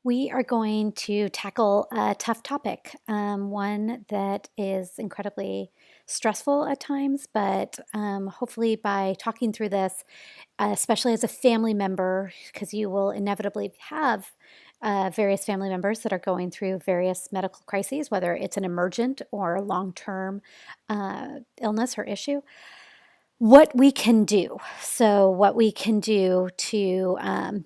We are going to tackle a tough topic, one that is incredibly stressful at times, but hopefully, by talking through this, especially as a family member, because you will inevitably have various family members that are going through various medical crises, whether it's an emergent or long term illness or issue, what we can do. So, what we can do to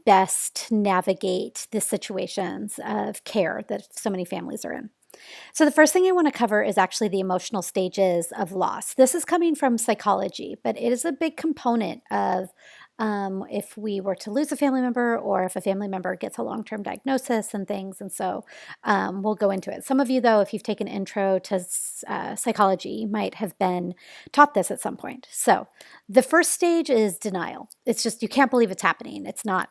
best navigate the situations of care that so many families are in. So, the first thing I want to cover is actually the emotional stages of loss. This is coming from psychology, but it is a big component of if we were to lose a family member or if a family member gets a long term diagnosis and things. And so we'll go into it. Some of you, though, if you've taken intro to psychology, you might have been taught this at some point. So the first stage is denial. It's just you can't believe it's happening. It's not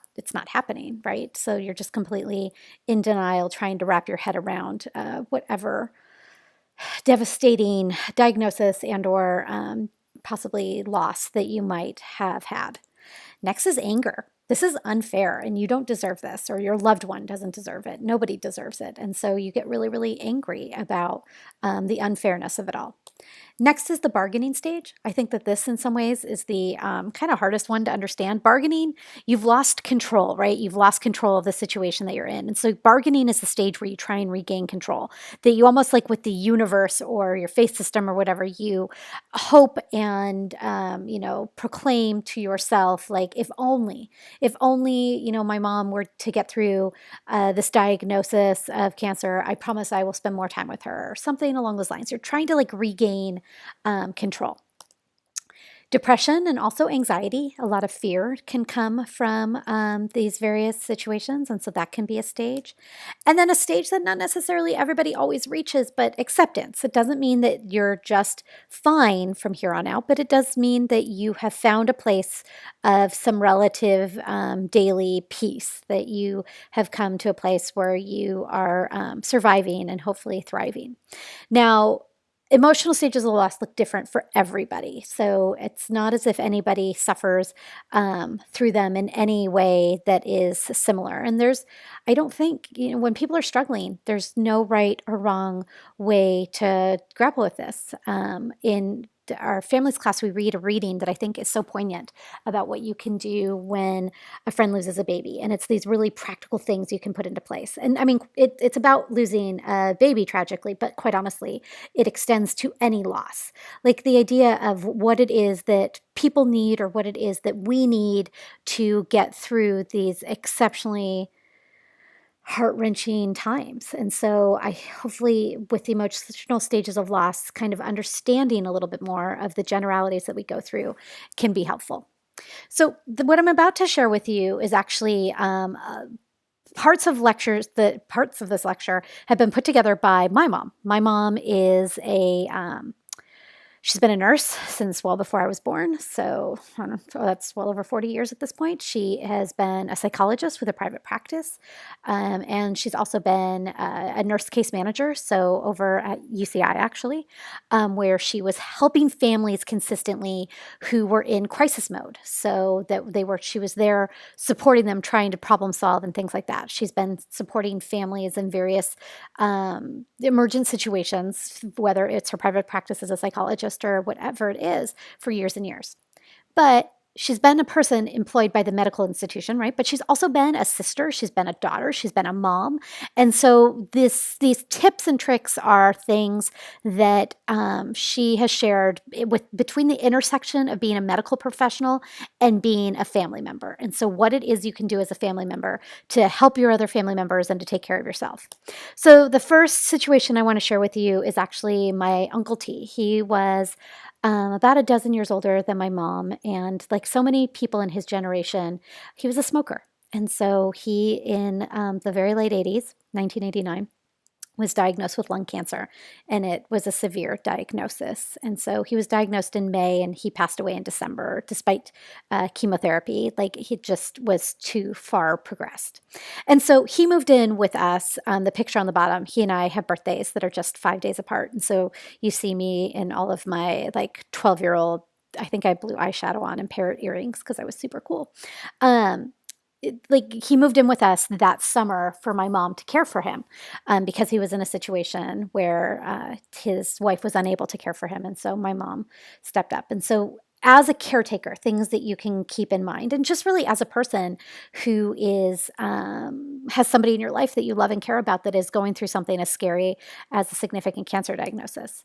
happening, right? So you're just completely in denial, trying to wrap your head around whatever devastating diagnosis and or possibly loss that you might have had. Next is anger. This is unfair and you don't deserve this, or your loved one doesn't deserve it. Nobody deserves it. And so you get really, really angry about the unfairness of it all. Next is the bargaining stage. I think that this, in some ways, is the kind of hardest one to understand. Bargaining, you've lost control, right? You've lost control of the situation that you're in. And so bargaining is the stage where you try and regain control, that you almost like with the universe or your faith system or whatever, you hope and, proclaim to yourself, like, if only, my mom were to get through this diagnosis of cancer, I promise I will spend more time with her, or something along those lines. You're trying to like regain control. Depression and also anxiety, a lot of fear can come from these various situations. And so that can be a stage. And then a stage that not necessarily everybody always reaches, but acceptance. It doesn't mean that you're just fine from here on out, but it does mean that you have found a place of some relative daily peace, that you have come to a place where you are surviving and hopefully thriving. Now, emotional stages of loss look different for everybody. So it's not as if anybody suffers through them in any way that is similar. And I don't think, when people are struggling, there's no right or wrong way to grapple with this. In our families class, we read a reading that I think is so poignant about what you can do when a friend loses a baby. And it's these really practical things you can put into place. And I mean, it's about losing a baby tragically, but quite honestly, it extends to any loss. Like the idea of what it is that people need or what it is that we need to get through these exceptionally heart-wrenching times. And so I hopefully, with the emotional stages of loss, kind of understanding a little bit more of the generalities that we go through can be helpful. So what I'm about to share with you is actually parts of lectures. The parts of this lecture have been put together by my mom. My mom is she's been a nurse since well before I was born, so I don't know, so that's well over 40 years at this point. She has been a psychologist with a private practice, and she's also been a nurse case manager, so over at UCI actually, where she was helping families consistently who were in crisis mode. So that she was there supporting them, trying to problem solve and things like that. She's been supporting families in various emergent situations, whether it's her private practice as a psychologist or whatever it is, for years and years. But she's been a person employed by the medical institution, right? But she's also been a sister, she's been a daughter, she's been a mom. And so these tips and tricks are things that she has shared between the intersection of being a medical professional and being a family member. And so what it is you can do as a family member to help your other family members and to take care of yourself. So the first situation I want to share with you is actually my Uncle T. He was about a dozen years older than my mom. And like so many people in his generation, he was a smoker. And so he, in the very late 80s, 1989, was diagnosed with lung cancer, and it was a severe diagnosis. And so he was diagnosed in May, and he passed away in December, despite chemotherapy. Like he just was too far progressed. And so he moved in with us. The picture on the bottom, he and I have birthdays that are just 5 days apart. And so you see me in all of my like 12-year-old, I think I blew eyeshadow on and parrot earrings because I was super cool. like he moved in with us that summer for my mom to care for him, because he was in a situation where his wife was unable to care for him, and so my mom stepped up. And so, as a caretaker, things that you can keep in mind, and just really as a person who is has somebody in your life that you love and care about that is going through something as scary as a significant cancer diagnosis.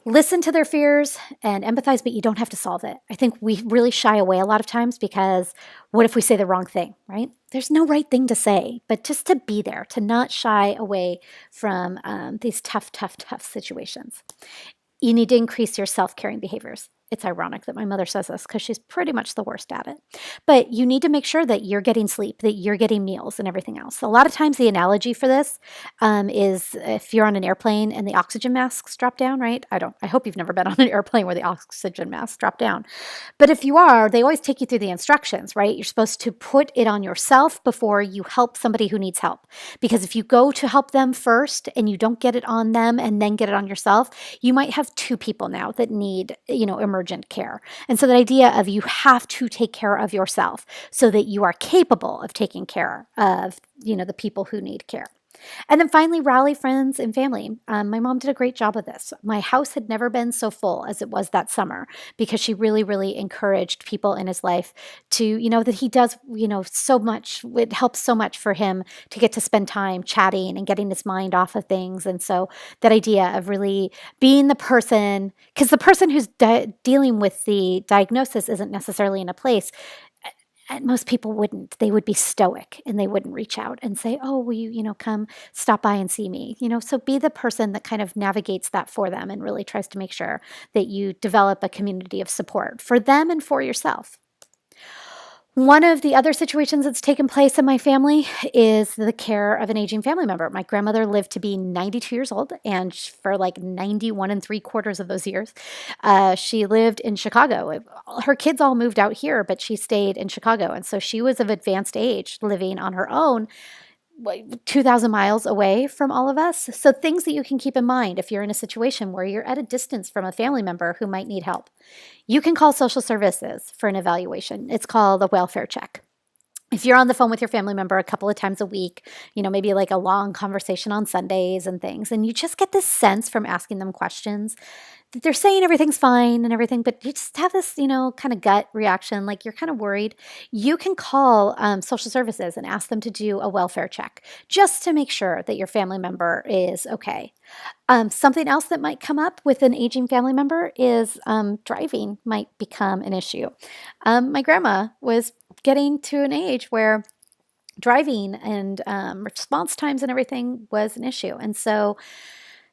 Listen to their fears and empathize, but you don't have to solve it. I think we really shy away a lot of times because what if we say the wrong thing, right? There's no right thing to say, but just to be there, to not shy away from these tough, tough, tough situations. You need to increase your self-caring behaviors. It's ironic that my mother says this because she's pretty much the worst at it. But you need to make sure that you're getting sleep, that you're getting meals and everything else. A lot of times the analogy for this is if you're on an airplane and the oxygen masks drop down, right? I hope you've never been on an airplane where the oxygen masks drop down. But if you are, they always take you through the instructions, right? You're supposed to put it on yourself before you help somebody who needs help. Because if you go to help them first and you don't get it on them and then get it on yourself, you might have two people now that need, emergent care. And so the idea of you have to take care of yourself so that you are capable of taking care of, the people who need care. And then finally, rally friends and family. My mom did a great job of this. My house had never been so full as it was that summer because she really, really encouraged people in his life to, that he does, so much. It helps so much for him to get to spend time chatting and getting his mind off of things. And so that idea of really being the person, because the person who's dealing with the diagnosis isn't necessarily in a place, and most people wouldn't. They would be stoic and they wouldn't reach out and say, "Oh, will you, come stop by and see me?" So be the person that kind of navigates that for them and really tries to make sure that you develop a community of support for them and for yourself. One of the other situations that's taken place in my family is the care of an aging family member. My grandmother lived to be 92 years old, and for like 91 and three quarters of those years, she lived in Chicago. Her kids all moved out here, but she stayed in Chicago. And so she was of advanced age, living on her own, 2,000 miles away from all of us. So, things that you can keep in mind if you're in a situation where you're at a distance from a family member who might need help. You can call social services for an evaluation. It's called a welfare check. If you're on the phone with your family member a couple of times a week, maybe like a long conversation on Sundays and things, and you just get this sense from asking them questions that they're saying everything's fine and everything, but you just have this, kind of gut reaction, like you're kind of worried. You can call social services and ask them to do a welfare check just to make sure that your family member is okay. Something else that might come up with an aging family member is driving might become an issue. My grandma was getting to an age where driving and response times and everything was an issue. And so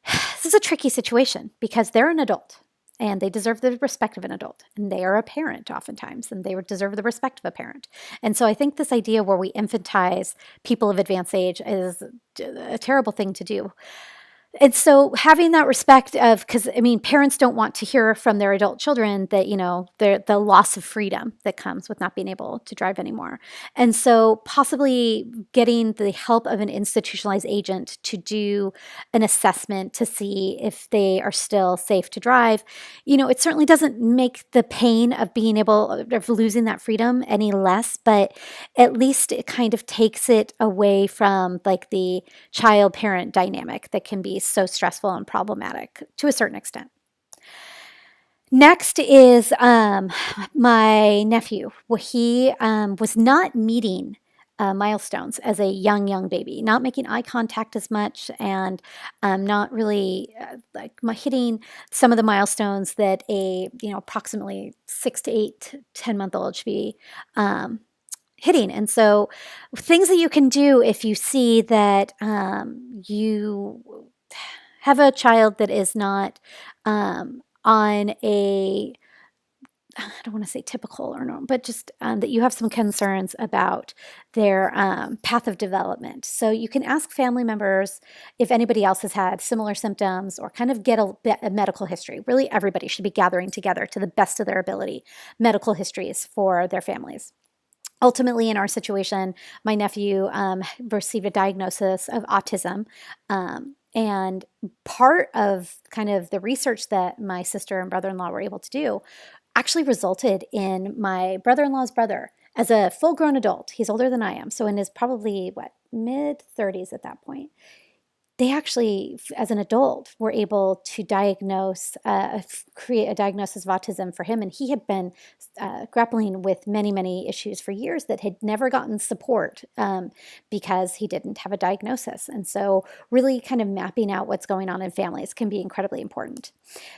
this is a tricky situation because they're an adult and they deserve the respect of an adult, and they are a parent oftentimes, and they deserve the respect of a parent. And so I think this idea where we infantilize people of advanced age is a terrible thing to do. And so having that respect of, because parents don't want to hear from their adult children that, the loss of freedom that comes with not being able to drive anymore. And so possibly getting the help of an institutionalized agent to do an assessment to see if they are still safe to drive, it certainly doesn't make the pain of being able, of losing that freedom any less, but at least it kind of takes it away from like the child parent dynamic that can be so stressful and problematic to a certain extent. Next is my nephew. Well, he was not meeting milestones as a young baby, not making eye contact as much, and not really hitting some of the milestones that a approximately 6 to 8, 10-month old should be hitting. And so, things that you can do if you see that you have a child that is not on a, I don't want to say typical or no, but just that you have some concerns about their path of development. So you can ask family members if anybody else has had similar symptoms or kind of get a medical history. Really, everybody should be gathering together to the best of their ability medical histories for their families. Ultimately, in our situation, my nephew received a diagnosis of autism. And part of kind of the research that my sister and brother-in-law were able to do actually resulted in my brother-in-law's brother As a full-grown adult, he's older than I am, so in his probably, mid-30s at that point, they actually, as an adult, were able to create a diagnosis of autism for him. And he had been grappling with many, many issues for years that had never gotten support because he didn't have a diagnosis. And so, really kind of mapping out what's going on in families can be incredibly important.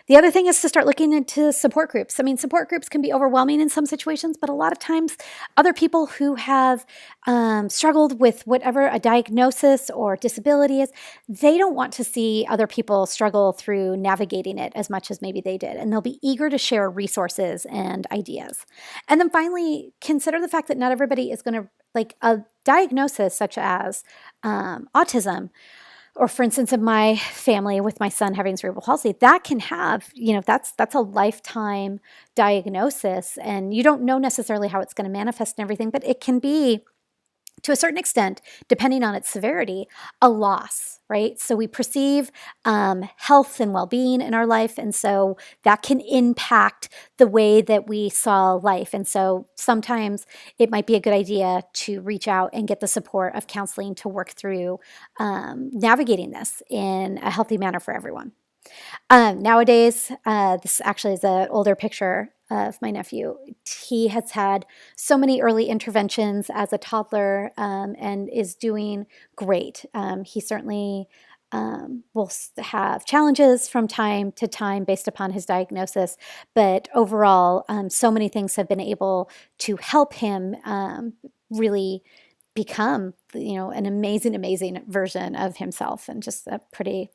The other thing is to start looking into support groups. I mean, support groups can be overwhelming in some situations, but a lot of times, other people who have struggled with whatever a diagnosis or disability is, they don't want to see other people struggle through navigating it as much as maybe they did. And they'll be eager to share resources and ideas. And then finally, consider the fact that not everybody is going to, like a diagnosis such as autism, or for instance, in my family with my son having cerebral palsy, that can have, that's a lifetime diagnosis. And you don't know necessarily how it's going to manifest and everything, but it can be, to a certain extent, depending on its severity, a loss, right? So we perceive health and well-being in our life, and so that can impact the way that we saw life. And so sometimes it might be a good idea to reach out and get the support of counseling to work through navigating this in a healthy manner for everyone. Nowadays, this actually is an older picture of my nephew. He has had so many early interventions as a toddler and is doing great. He certainly will have challenges from time to time based upon his diagnosis, but overall, so many things have been able to help him really become, an amazing, amazing version of himself, and just a pretty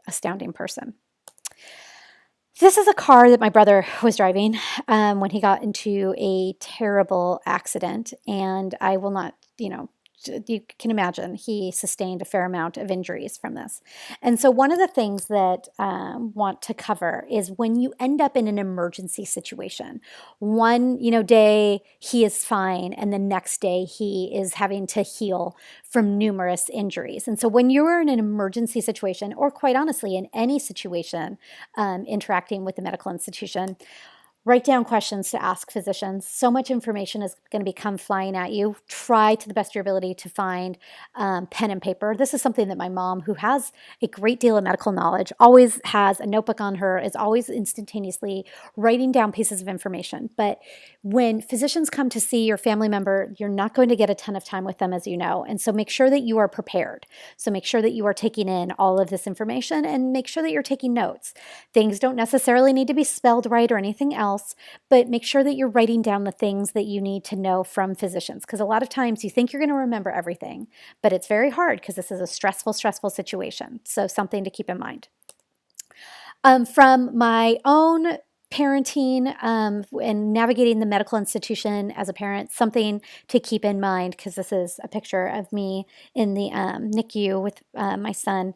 astounding person. This is a car that my brother was driving when he got into a terrible accident, and I will not, you can imagine he sustained a fair amount of injuries from this. And so one of the things that want to cover is when you end up in an emergency situation. One, day he is fine, and the next day he is having to heal from numerous injuries. And so when you're in an emergency situation, or quite honestly, in any situation interacting with the medical institution, write down questions to ask physicians. So much information is going to become flying at you. Try to the best of your ability to find pen and paper. This is something that my mom, who has a great deal of medical knowledge, always has a notebook on her, is always instantaneously writing down pieces of information. But when physicians come to see your family member, you're not going to get a ton of time with them, as you know. And so make sure that you are prepared. So make sure that you are taking in all of this information, and make sure that you're taking notes. Things don't necessarily need to be spelled right or anything else, but make sure that you're writing down the things that you need to know from physicians, because a lot of times you think you're going to remember everything, but it's very hard because this is a stressful situation. So something to keep in mind. From my own parenting and navigating the medical institution as a parent, something to keep in mind, because this is a picture of me in the NICU with my son.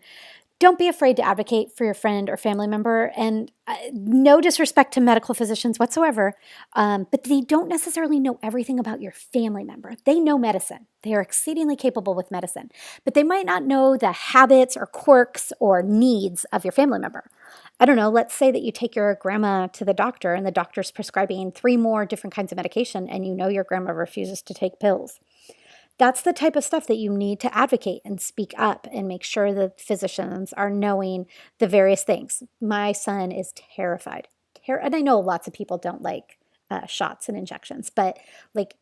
Don't be afraid to advocate for your friend or family member, and no disrespect to medical physicians whatsoever, but they don't necessarily know everything about your family member. They know medicine. They are exceedingly capable with medicine, but they might not know the habits or quirks or needs of your family member. I don't know, let's say that you take your grandma to the doctor and the doctor's prescribing 3 more different kinds of medication, and your grandma refuses to take pills. That's the type of stuff that you need to advocate and speak up and make sure that physicians are knowing the various things. My son is terrified. And I know lots of people don't like shots and injections, but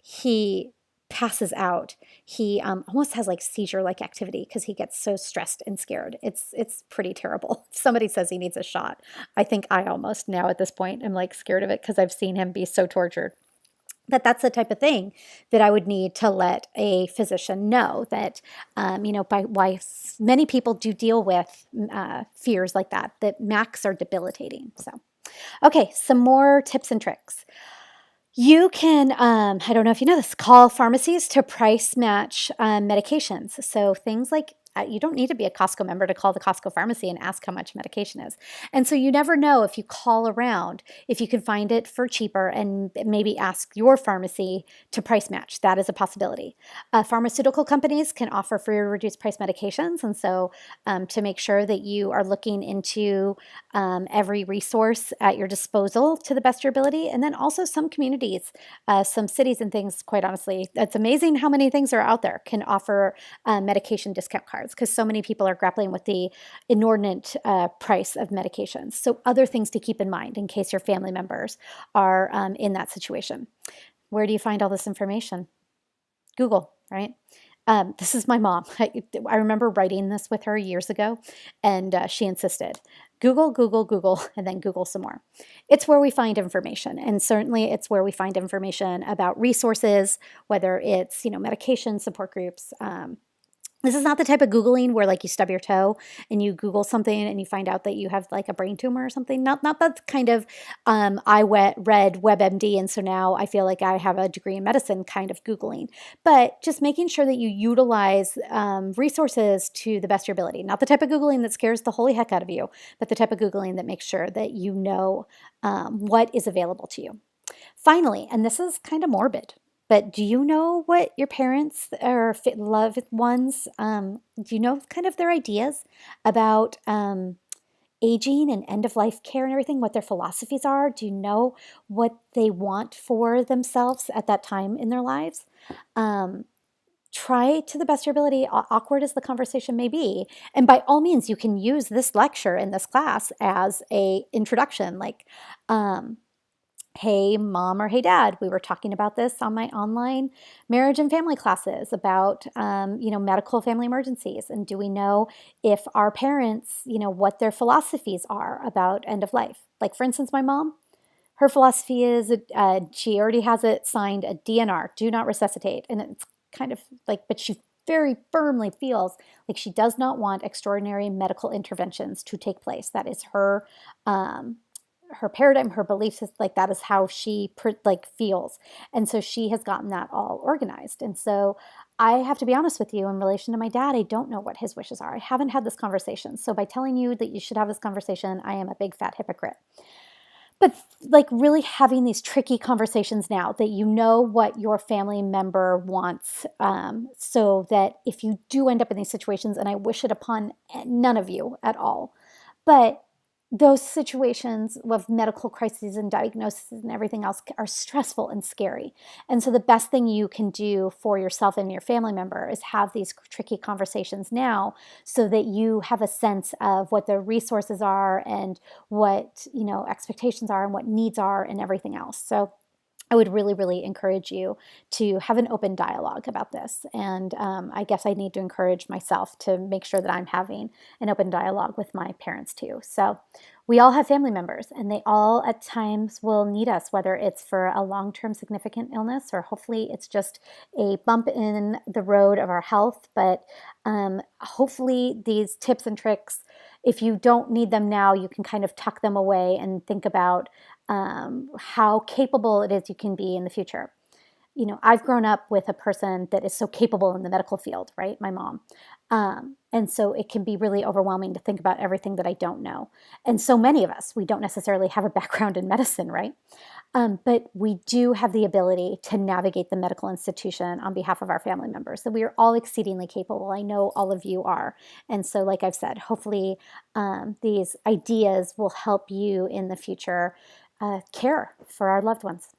he passes out. He almost has seizure-like activity because he gets so stressed and scared. It's pretty terrible. If somebody says he needs a shot, I think I almost now at this point am scared of it because I've seen him be so tortured. But that's the type of thing that I would need to let a physician know that, by why many people do deal with fears like that MACs are debilitating. So, okay, some more tips and tricks. You can, I don't know if you know this, call pharmacies to price match medications. So things like you don't need to be a Costco member to call the Costco pharmacy and ask how much medication is. And so you never know if you call around, if you can find it for cheaper and maybe ask your pharmacy to price match. That is a possibility. Pharmaceutical companies can offer free or reduced price medications. And so to make sure that you are looking into every resource at your disposal to the best of your ability. And then also some communities, some cities and things, quite honestly, it's amazing how many things are out there can offer medication discount cards because so many people are grappling with the inordinate price of medications. So other things to keep in mind in case your family members are in that situation. Where do you find all this information? Google, right? This is my mom. I remember writing this with her years ago, and she insisted, Google, Google, Google, and then Google some more. It's where we find information, and certainly it's where we find information about resources, whether it's medication support groups. This is not the type of Googling where like you stub your toe and you Google something and you find out that you have like a brain tumor or something. Not that kind of read WebMD and so now I feel like I have a degree in medicine kind of Googling. But just making sure that you utilize resources to the best of your ability. Not the type of Googling that scares the holy heck out of you, but the type of Googling that makes sure that you know what is available to you. Finally, and this is kind of morbid, but do you know what your parents or loved ones, do you know kind of their ideas about aging and end of life care and everything, what their philosophies are? Do you know what they want for themselves at that time in their lives? Try to the best of your ability, awkward as the conversation may be. And by all means, you can use this lecture in this class as a introduction, like, hey, mom, or hey, dad, we were talking about this on my online marriage and family classes about, medical family emergencies. And do we know if our parents, what their philosophies are about end of life? Like, for instance, my mom, her philosophy is she already has it signed a DNR, do not resuscitate. And it's kind of like, but she very firmly feels like she does not want extraordinary medical interventions to take place. That is her paradigm, her beliefs is like that is how she feels. And so she has gotten that all organized. And so I have to be honest with you in relation to my dad, I don't know what his wishes are. I haven't had this conversation. So by telling you that you should have this conversation, I am a big fat hypocrite. But like really having these tricky conversations now that you know what your family member wants, so that if you do end up in these situations, and I wish it upon none of you at all, but those situations of medical crises and diagnoses and everything else are stressful and scary. And so the best thing you can do for yourself and your family member is have these tricky conversations now so that you have a sense of what the resources are and what, expectations are and what needs are and everything else. So I would really, really encourage you to have an open dialogue about this. And I guess I need to encourage myself to make sure that I'm having an open dialogue with my parents too. So we all have family members and they all at times will need us, whether it's for a long-term significant illness or hopefully it's just a bump in the road of our health. But hopefully these tips and tricks, if you don't need them now, you can kind of tuck them away and think about how capable it is you can be in the future. I've grown up with a person that is so capable in the medical field, right? My mom. And so it can be really overwhelming to think about everything that I don't know. And so many of us, we don't necessarily have a background in medicine, right? But we do have the ability to navigate the medical institution on behalf of our family members. So we are all exceedingly capable. I know all of you are. And so, like I've said, hopefully these ideas will help you in the future care for our loved ones.